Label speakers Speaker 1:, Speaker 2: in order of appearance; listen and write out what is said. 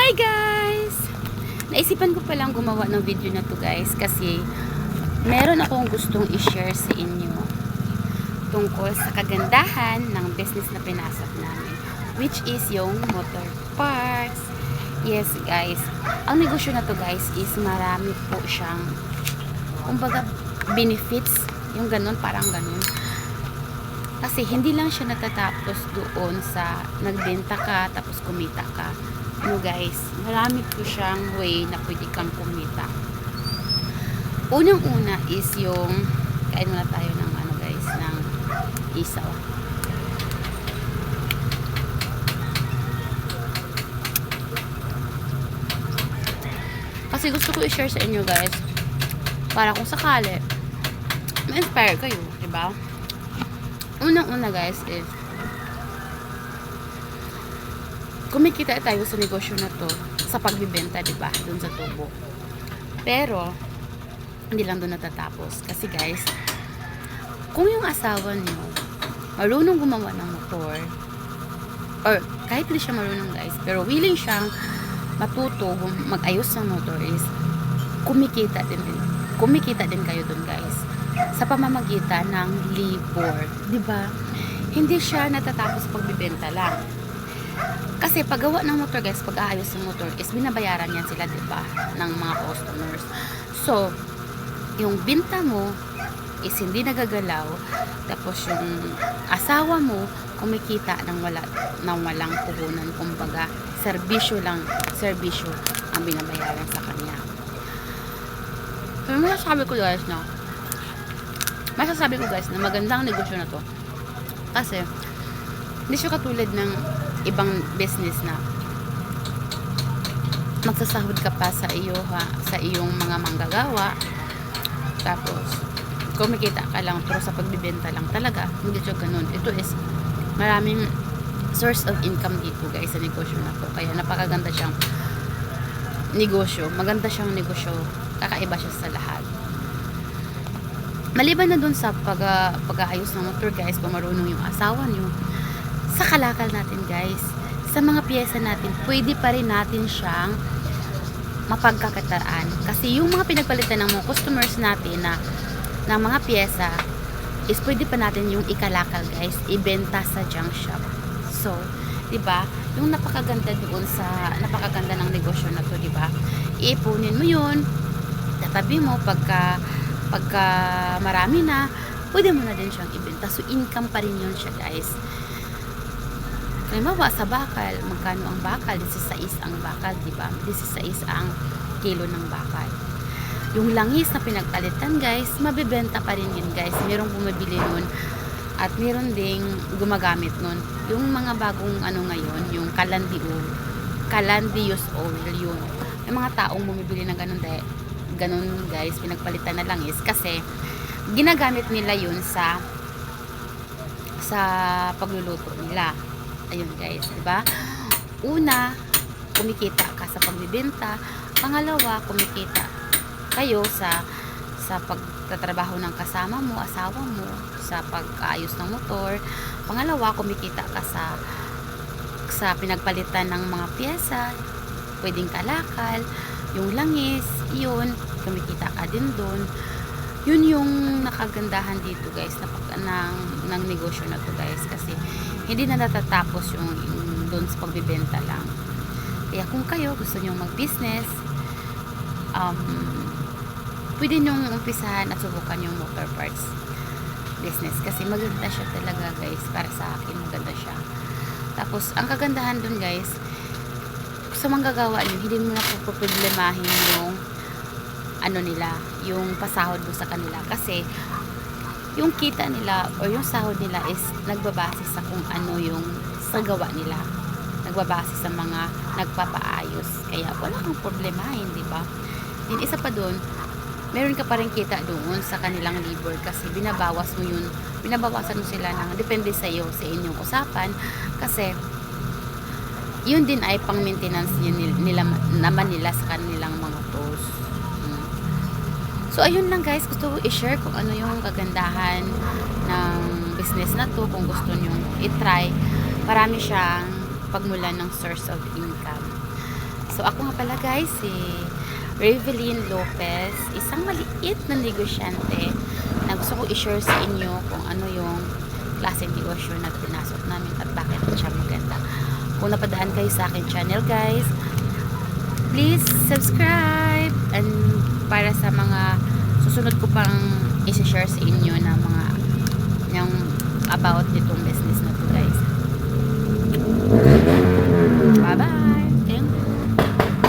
Speaker 1: Hi guys! Naisipan ko palang gumawa ng video na to guys kasi meron akong gustong i-share sa inyo tungkol sa kagandahan ng business na pinasok namin, which is yung motor parts. Yes guys, ang negosyo na to guys is marami po siyang kumbaga benefits, yung ganun, parang ganun. Kasi hindi lang siya natatapos doon sa nagbenta ka tapos kumita ka. No guys, marami po siyang way na pwede kang kumita. Unang-una is yung kain muna tayo ng ano guys, ng isaw. Kasi gusto ko i-share sa inyo guys para kung sakali ma-inspire kayo, diba? Unang-una guys is kumikita tayo sa negosyo na to sa pagbibenta, diba? Doon sa tubo. Pero hindi lang doon natatapos. Kasi guys, kung yung asawa niyo marunong gumawa ng motor, or kahit hindi siya marunong guys, pero willing siyang matuto mag-ayos ng motor, is kumikita din kayo doon guys sa pamamagitan ng labor, diba? Hindi siya natatapos pagbibenta lang. Kasi paggawa ng motor guys, pag-aayos ng motor is binabayaran yan sila, diba, ng mga customers. So yung binta mo is hindi nagagalaw, tapos yung asawa mo kumikita ng walang puhunan, kumbaga serbisyo ang binabayaran sa kanya. So masasabi ko guys na magandang negosyo na to kasi hindi siya katulad ng ibang business na magsasahod ka pa sa iyong mga manggagawa, tapos kumikita ka lang pero sa pagbibenta lang talaga. Hindi siya ganun. Ito is maraming source of income dito guys sa negosyo na to, kaya napakaganda siyang negosyo. Maganda siyang negosyo, kakaiba siya sa lahat. Maliban na dun sa pag-aayos ng motor guys, kung marunong yung asawa nyo, sa kalakal natin guys, sa mga piyesa natin, pwede pa rin natin siyang mapagkakataan. Kasi yung mga pinagpalitan ng mga customers natin na mga piyesa is pwede pa natin yung ikalakal guys, ibenta sa junk shop. So, 'di ba? Yung napakaganda ng negosyo na 'to, 'di ba? Iipunin mo 'yun, tatabi mo pagka marami na, pwede mo na din siyang ibenta. So, income pa rin 'yun siya, guys. Halimbawa sa bakal, magkano ang bakal? 16 ang bakal, 'di ba? 16 ang kilo ng bakal. Yung langis na pinagpalitan guys, mabebenta pa rin yun guys. Merong bumibili nun at meron ding gumagamit nun. Yung mga bagong ano ngayon, yung calandius oil, yun. Yung mga taong bumibili ng ganun guys, pinagpalitan na langis kasi ginagamit nila yun sa pagluluto nila. Ayun guys, diba? Una, kumikita ka sa pagbibenta. Pangalawa, kumikita kayo sa pagtatrabaho ng kasama mo, asawa mo, sa pag-aayos ng motor. Pangalawa, kumikita ka sa pinagpalitan ng mga piyesa, pwedeng kalakal, yung langis, yun, kumikita ka din doon. Yun yung nakagandahan dito guys ng negosyo na to guys, kasi hindi na natatapos yung doon sa pagbibenta lang. Kaya kung kayo gusto nyo mag-business, pwede nyong umpisahan at subukan yung motor parts business kasi maganda siya talaga guys. Para sa akin maganda siya. Tapos ang kagandahan dun guys, sa manggagawa nyo, hindi mo na problemahin yung ano nila, yung pasahod mo sa kanila, kasi yung kita nila or yung sahod nila is nagbabase sa kung ano yung sa gawa nila, nagbabase sa mga nagpapaayos, kaya wala kang problemahin, di ba? Din isa pa doon, meron ka pa rin kita doon sa kanilang labor kasi binabawasan mo sila ng depende sa iyo, sa inyong usapan, kasi yun din ay pang maintenance nila sa kanilang mga tools. So ayun lang guys, gusto ko i-share kung ano yung kagandahan ng business na to. Kung gusto nyo i-try, marami siyang pagmulan ng source of income. So ako nga pala guys, si Reveline Lopez, isang maliit na negosyante na gusto ko i-share sa inyo kung ano yung klaseng negosyo na pinasok namin at bakit siya maganda. Kung napadaan kayo sa akin channel guys, please subscribe, and para sa mga susunod ko pang i-share sa inyo na mga yung about